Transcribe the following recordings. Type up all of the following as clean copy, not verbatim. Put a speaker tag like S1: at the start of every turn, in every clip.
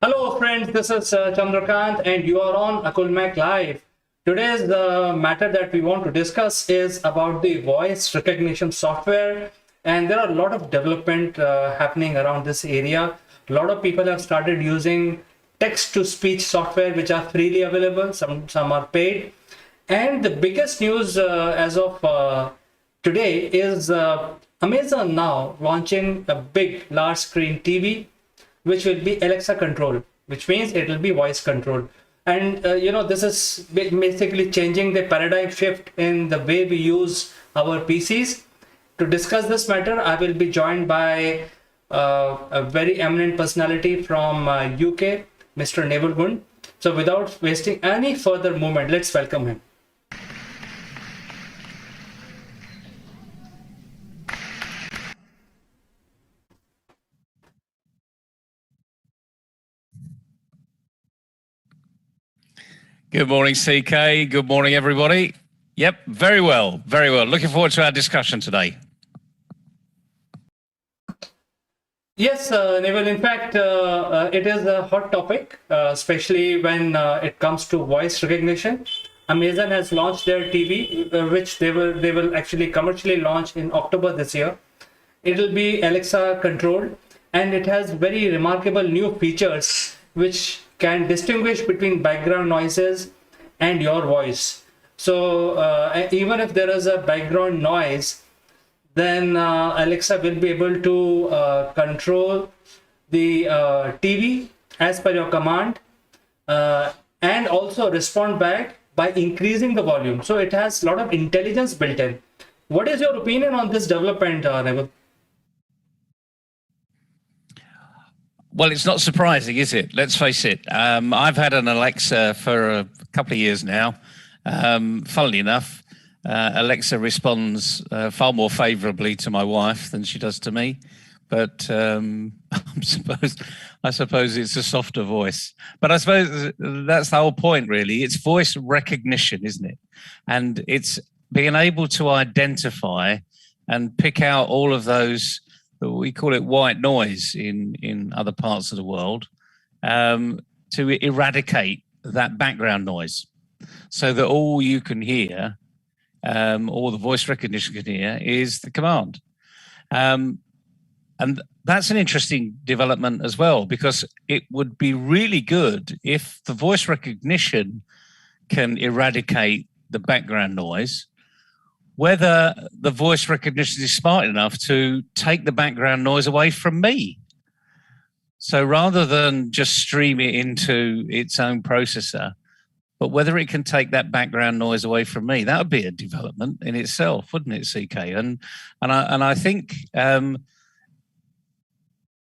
S1: Hello, friends. This is Chandrakant, and you are on Akulmac Live. Today's matter that we want to discuss is about the voice recognition software, and there are a lot of development happening around this area. A lot of people have started using text-to-speech software, which are freely available. Some are paid, and the biggest news as of today is Amazon now launching a big, large screen TV which will be Alexa controlled, which means it will be voice controlled. And this is basically changing the paradigm shift in the way we use our PCs. To discuss this matter, I will be joined by a very eminent personality from UK, Mr. Neville Gund. So without wasting any further moment, let's welcome him.
S2: Good morning, CK. Good morning, everybody. Yep, very well, very well. Looking forward to our discussion today.
S1: Yes, Neville, in fact, it is a hot topic, especially when it comes to voice recognition. Amazon has launched their TV, which they will actually commercially launch in October this year. It will be Alexa controlled, and it has very remarkable new features which can distinguish between background noises and your voice. So even if there is a background noise, then Alexa will be able to control the TV as per your command, and also respond back by increasing the volume. So it has a lot of intelligence built in. What is your opinion on this development, Neville?
S2: Well, it's not surprising, is it? Let's face it. I've had an Alexa for a couple of years now. Funnily enough, Alexa responds far more favorably to my wife than she does to me. But I suppose it's a softer voice. But I suppose that's the whole point, really. It's voice recognition, isn't it? And it's being able to identify and pick out all of those, we call it white noise in other parts of the world, to eradicate that background noise so that all you can hear, or the voice recognition can hear, is the command. And that's an interesting development as well, because it would be really good if the voice recognition can eradicate the background noise, whether the voice recognition is smart enough to take the background noise away from me. So rather than just stream it into its own processor, but whether it can take that background noise away from me, that would be a development in itself, wouldn't it, CK? And I think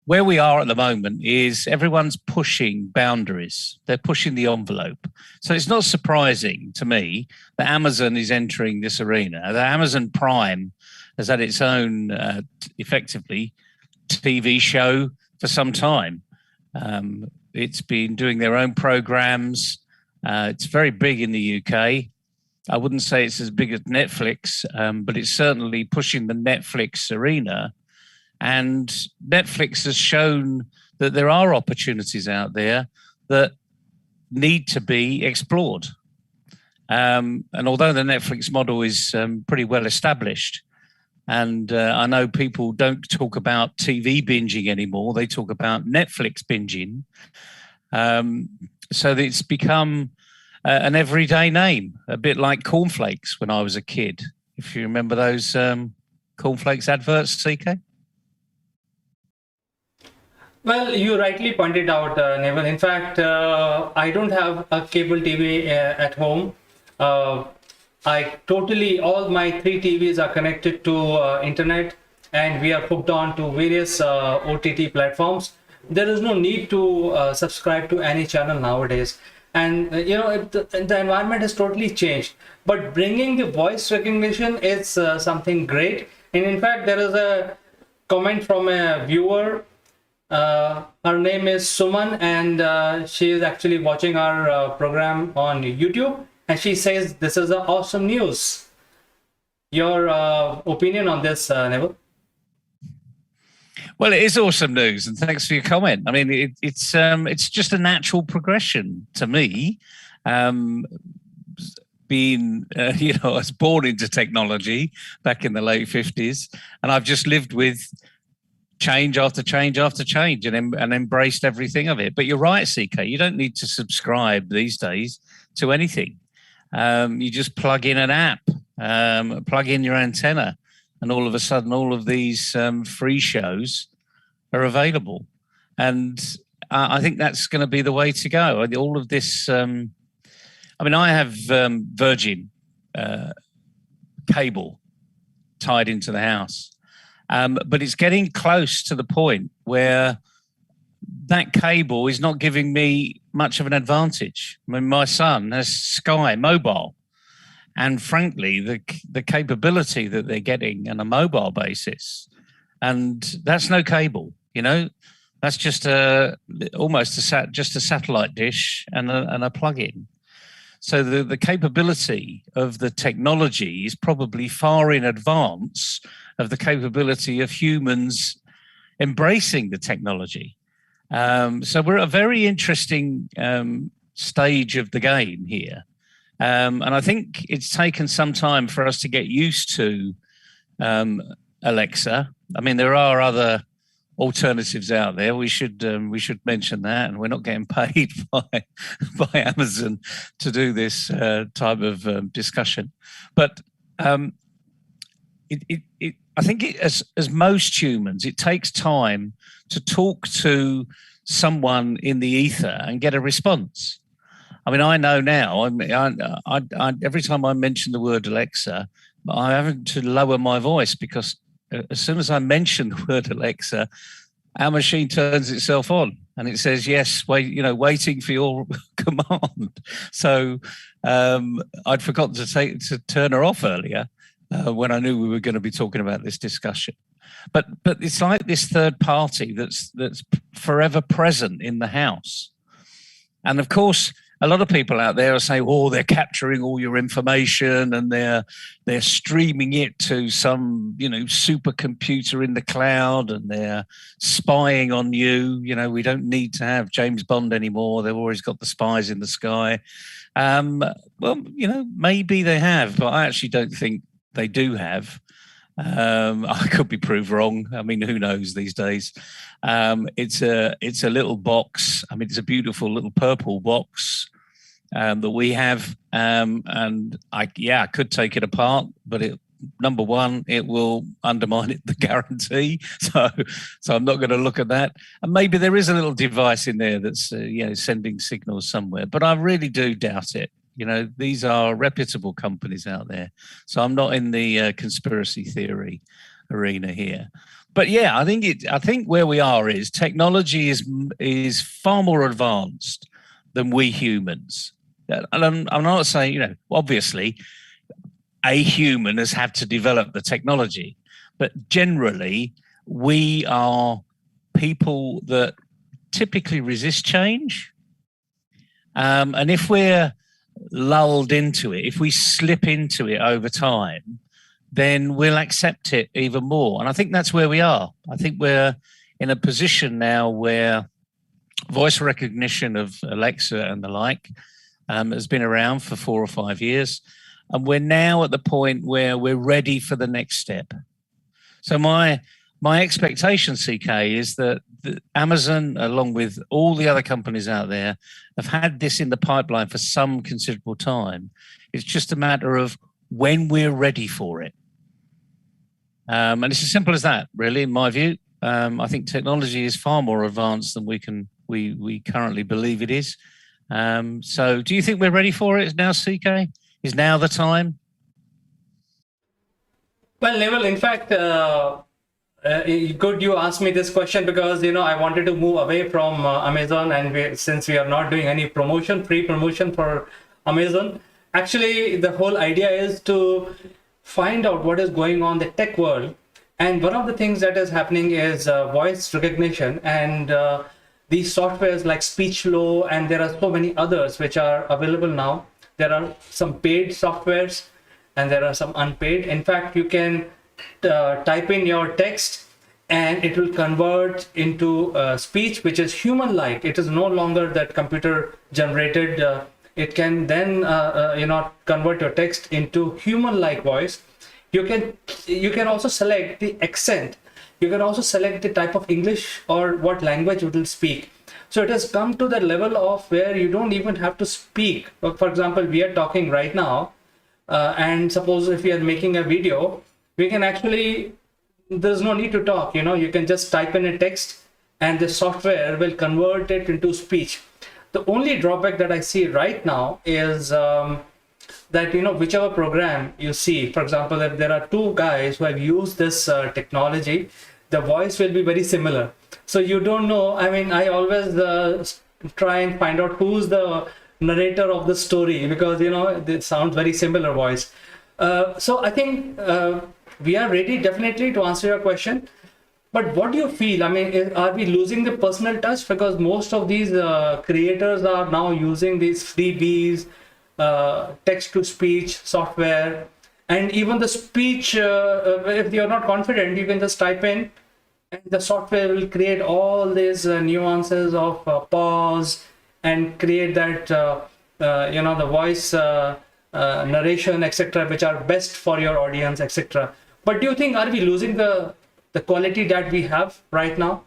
S2: where we are at the moment is everyone's pushing boundaries. They're pushing the envelope. So it's not surprising to me that Amazon is entering this arena. The Amazon Prime has had its own, effectively, TV show for some time. It's been doing their own programs. It's very big in the UK. I wouldn't say it's as big as Netflix, but it's certainly pushing the Netflix arena. And Netflix has shown that there are opportunities out there that need to be explored. And although the Netflix model is pretty well established, and I know people don't talk about TV binging anymore, they talk about Netflix binging. So that it's become an everyday name, a bit like cornflakes when I was a kid. If you remember those cornflakes adverts, CK?
S1: Well, you rightly pointed out, Neville. In fact, I don't have a cable TV at home. All my three TVs are connected to internet, and we are hooked on to various OTT platforms. There is no need to subscribe to any channel nowadays. And the environment has totally changed. But bringing the voice recognition is something great. And in fact, there is a comment from a viewer. Her name is Suman, and she is actually watching our program on YouTube, and she says this is awesome news. Your opinion on this, Neville?
S2: Well, it is awesome news, and thanks for your comment. I mean, it's just a natural progression to me. Being, I was born into technology back in the late 50s, and I've just lived with change after change after change and embraced everything of it. But you're right, CK, you don't need to subscribe these days to anything. You just plug in an app, plug in your antenna, and all of a sudden, all of these free shows are available. And I think that's going to be the way to go. All of this... I mean, I have Virgin cable tied into the house, but it's getting close to the point where that cable is not giving me much of an advantage. I mean, my son has Sky Mobile, and frankly, the capability that they're getting on a mobile basis, and that's no cable, that's just almost a satellite dish and a plug-in. So the capability of the technology is probably far in advance of the capability of humans embracing the technology. So we're at a very interesting stage of the game here. And I think it's taken some time for us to get used to Alexa. I mean, there are other alternatives out there. We should mention that, and we're not getting paid by Amazon to do this type of discussion. But I think as most humans, it takes time to talk to someone in the ether and get a response. I mean, I know now. I every time I mention the word Alexa, I have to lower my voice, because as soon as I mention the word Alexa, our machine turns itself on and it says, yes, waiting for your command. So I'd forgotten to turn her off earlier when I knew we were going to be talking about this discussion. But it's like this third party that's forever present in the house. And of course, a lot of people out there are saying, oh, they're capturing all your information and they're streaming it to some, supercomputer in the cloud, and they're spying on you. We don't need to have James Bond anymore. They've always got the spies in the sky. Well, maybe they have, but I actually don't think they do have. I could be proved wrong. I mean, who knows these days? It's a little box. I mean, it's a beautiful little purple box that we have, and I could take it apart, but number one, it will undermine the guarantee. So I'm not going to look at that. And maybe there is a little device in there that's sending signals somewhere, but I really do doubt it. These are reputable companies out there. So I'm not in the conspiracy theory arena here. But yeah, I think where we are is technology is far more advanced than we humans. And I'm not saying, obviously a human has had to develop the technology, but generally we are people that typically resist change. And if we're lulled into it, if we slip into it over time, then we'll accept it even more. And I think that's where we are. I think we're in a position now where voice recognition of Alexa and the like has been around for 4 or 5 years. And we're now at the point where we're ready for the next step. So my expectation, CK, is that Amazon, along with all the other companies out there, have had this in the pipeline for some considerable time. It's just a matter of when we're ready for it. And it's as simple as that, really, in my view. I think technology is far more advanced than we currently believe it is. So do you think we're ready for it now, CK? Is now the time?
S1: Well, Neville, in fact, good you asked me this question, because I wanted to move away from Amazon, and since we are not doing any free promotion for Amazon, actually the whole idea is to find out what is going on in the tech world. And one of the things that is happening is voice recognition, and these softwares like SpeechFlow, and there are so many others which are available now. There are some paid softwares and there are some unpaid. In fact, you can type in your text and it will convert into speech which is human-like. It is no longer that computer generated. It can then convert your text into human-like voice. You can also select the accent. You can also select the type of English or what language it will speak. So it has come to the level of where you don't even have to speak. For example, we are talking right now, and suppose if we are making a video, we can actually, there's no need to talk. You can just type in a text and the software will convert it into speech. The only drawback that I see right now is that whichever program you see, for example, if there are two guys who have used this technology, the voice will be very similar. So you don't know. I mean, I always try and find out who's the narrator of the story, because it sounds very similar voice. So I think we are ready definitely to answer your question. But what do you feel? I mean, are we losing the personal touch? Because most of these creators are now using these freebies, text-to-speech software, and even the speech, if you're not confident, you can just type in, and the software will create all these nuances of pause and create that, the voice narration, etc., which are best for your audience, etc. But do you think, are we losing the quality that we have right now?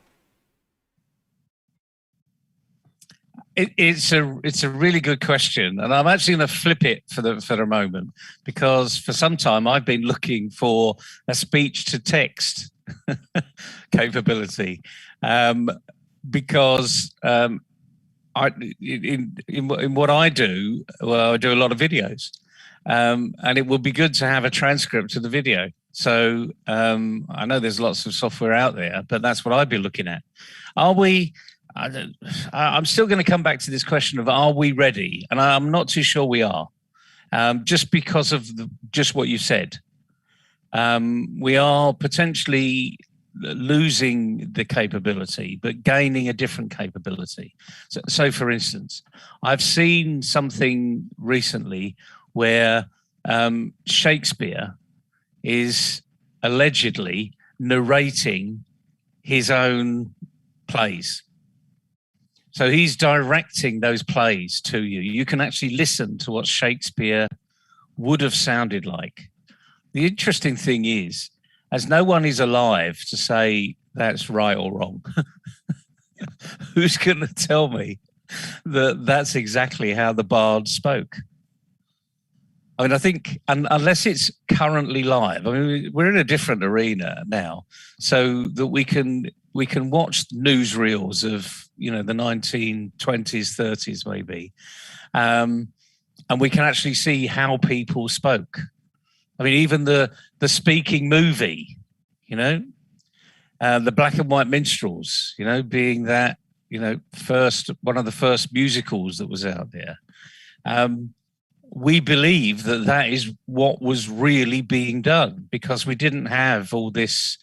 S2: It's a really good question, and I'm actually going to flip it for the moment, because for some time I've been looking for a speech to text capability, because in what I do, well, I do a lot of videos, and it would be good to have a transcript of the video. So I know there's lots of software out there, but that's what I'd be looking at. Are we? I'm still going to come back to this question of, are we ready? And I'm not too sure we are, just because of just what you said. We are potentially losing the capability, but gaining a different capability. So for instance, I've seen something recently where Shakespeare is allegedly narrating his own plays. So he's directing those plays to you. You can actually listen to what Shakespeare would have sounded like. The interesting thing is, as no one is alive to say that's right or wrong, who's going to tell me that that's exactly how the bard spoke? I mean, I think unless it's currently live, I mean, we're in a different arena now, so that we can watch newsreels of, the 1920s, 30s maybe, and we can actually see how people spoke. I mean, even the speaking movie, the black and white minstrels, being that, one of the first musicals that was out there. We believe that is what was really being done, because we didn't have all this,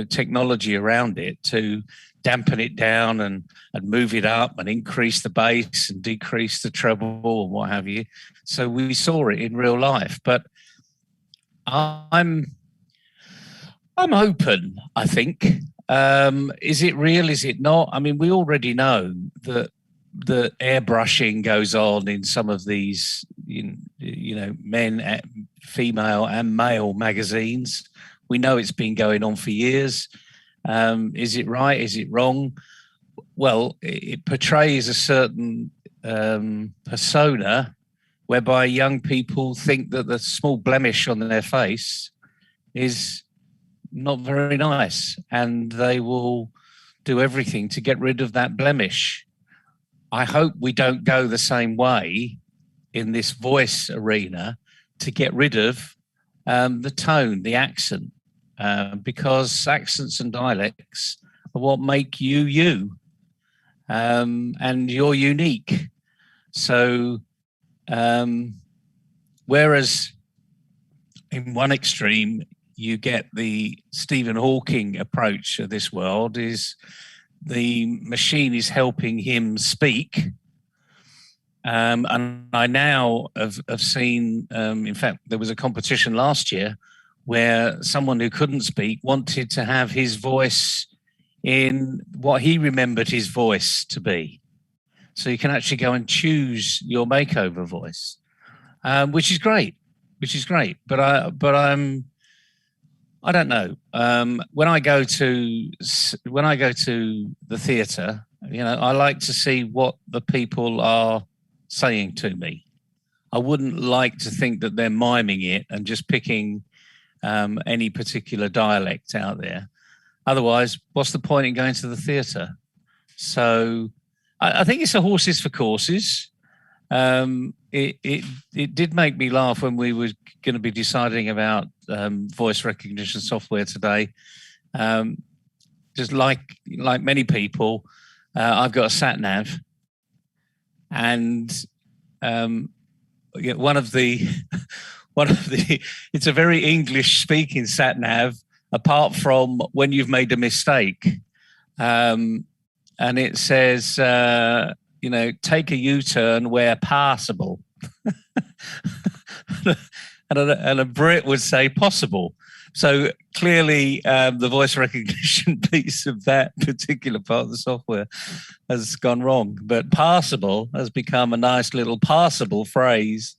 S2: technology around it to dampen it down and move it up and increase the bass and decrease the treble and what have you. So we saw it in real life. But I'm open, I think. Is it real? Is it not? I mean, we already know that the airbrushing goes on in some of these, men, female and male magazines. We know it's been going on for years. Is it right? Is it wrong? Well, it portrays a certain persona whereby young people think that the small blemish on their face is not very nice, and they will do everything to get rid of that blemish. I hope we don't go the same way in this voice arena to get rid of the tone, the accent, because accents and dialects are what make you you, and you're unique. So whereas in one extreme you get the Stephen Hawking approach of this world, is the machine is helping him speak. And I now have seen, in fact, there was a competition last year where someone who couldn't speak wanted to have his voice in what he remembered his voice to be. So you can actually go and choose your makeover voice, which is great. But I don't know. When I go to the theatre, I like to see what the people are saying to me. I wouldn't like to think that they're miming it and just picking any particular dialect out there. Otherwise, what's the point in going to the theatre? So I think it's a horses for courses. It did make me laugh when we were going to be deciding about voice recognition software today. Just like many people, I've got a sat nav, and one of the it's a very English speaking sat nav, apart from when you've made a mistake, and it says take a U-turn where passable. and a Brit would say possible. So clearly the voice recognition piece of that particular part of the software has gone wrong. But passable has become a nice little passable phrase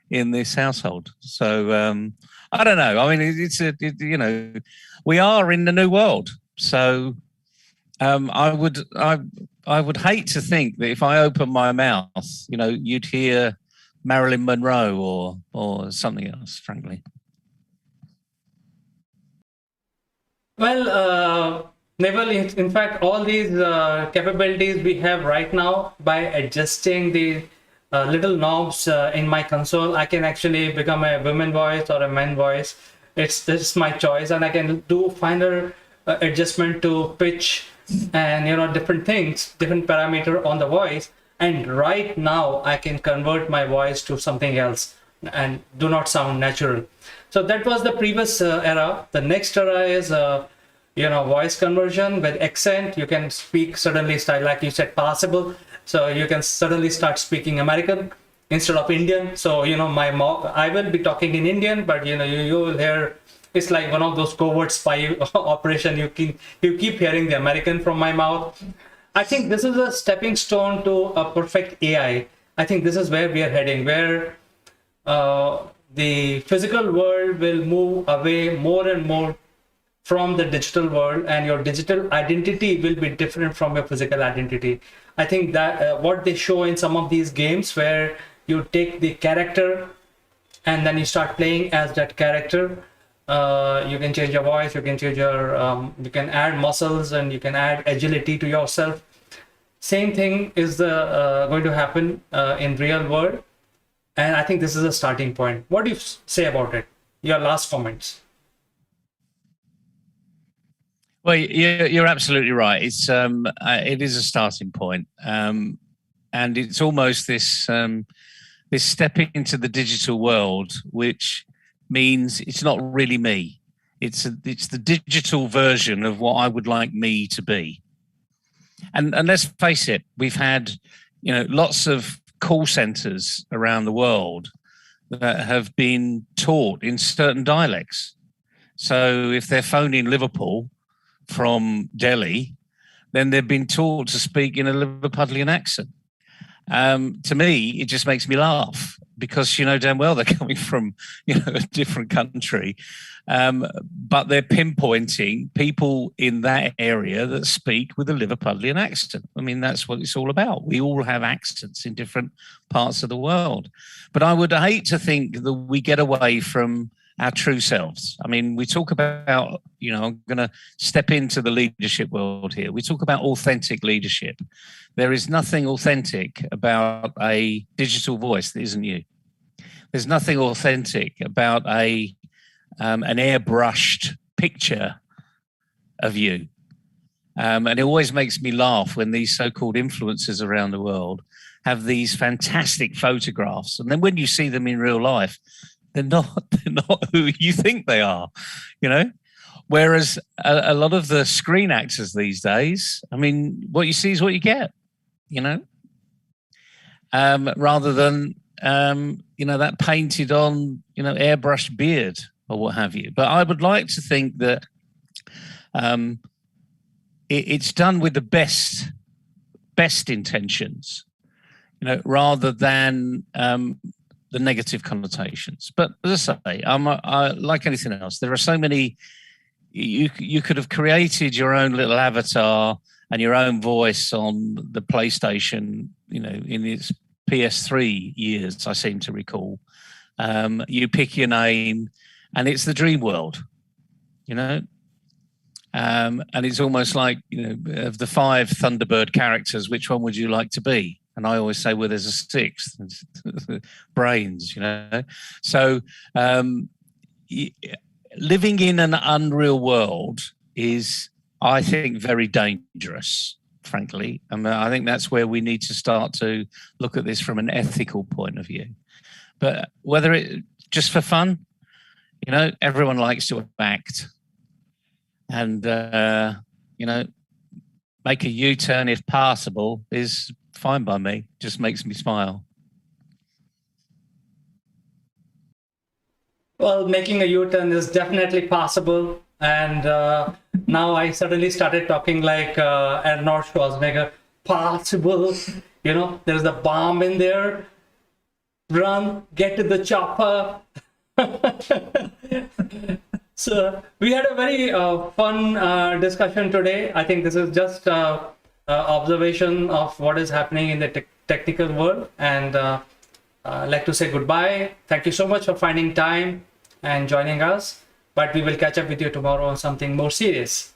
S2: in this household. So I don't know. I mean, we are in the new world. So I would hate to think that if I open my mouth, you'd hear Marilyn Monroe or something else, frankly.
S1: Well, Neville, in fact, all these capabilities we have right now, by adjusting the little knobs in my console, I can actually become a woman voice or a man voice. It's my choice, and I can do finer adjustment to pitch and different things, different parameter on the voice. And right now I can convert my voice to something else and do not sound natural. So that was the previous era. The next era is voice conversion with accent. You can speak suddenly style, like you said, passable. So you can suddenly start speaking American instead of Indian. So I will be talking in Indian, but you will hear it's like one of those covert spy operation. You keep hearing the American from my mouth. I think this is a stepping stone to a perfect AI. I think this is where we are heading, where the physical world will move away more and more from the digital world, and your digital identity will be different from your physical identity. I think that what they show in some of these games, where you take the character and then you start playing as that character. You can change your voice, you can change your you can add muscles, and you can add agility to yourself. Same thing is going to happen in real world, and I think this is a starting point. What do you say about it? Your last comments.
S2: Well, you're absolutely right. It is a starting point, and it's almost this stepping into the digital world, which means it's not really me. It's the digital version of what I would like me to be. And let's face it, we've had lots of call centers around the world that have been taught in certain dialects. So if they're phoning Liverpool from Delhi, then they've been taught to speak in a Liverpudlian accent. To me, it just makes me laugh, because damn well they're coming from a different country, but they're pinpointing people in that area that speak with a Liverpudlian accent. I mean, that's what it's all about. We all have accents in different parts of the world, but I would hate to think that we get away from our true selves. I mean, we talk about, I'm going to step into the leadership world here. We talk about authentic leadership. There is nothing authentic about a digital voice that isn't you. There's nothing authentic about an airbrushed picture of you. And it always makes me laugh when these so-called influencers around the world have these fantastic photographs, and then when you see them in real life, they're not who you think they are, Whereas a lot of the screen actors these days, I mean, what you see is what you get, rather than that painted on, airbrushed beard or what have you. But I would like to think that it's done with the best intentions, rather than the negative connotations. But as I say, I like anything else. There are so many. You could have created your own little avatar and your own voice on the PlayStation, in its PS3 years, I seem to recall. You pick your name, and it's the dream world, and it's almost like, of the 5 Thunderbird characters, which one would you like to be? And I always say, well, there's a 6th, brains, So living in an unreal world is, I think, very dangerous, frankly. I think that's where we need to start to look at this from an ethical point of view. But whether it just for fun, everyone likes to act, and make a U-turn if possible is fine by me. Just makes me smile.
S1: Well, making a U-turn is definitely possible, and now I suddenly started talking like Arnold Schwarzenegger. Possible, there's the bomb in there. Run, get to the chopper. So we had a very fun discussion today. I think this is just observation of what is happening in the technical world, and I'd like to say goodbye. Thank you so much for finding time and joining us, but we will catch up with you tomorrow on something more serious.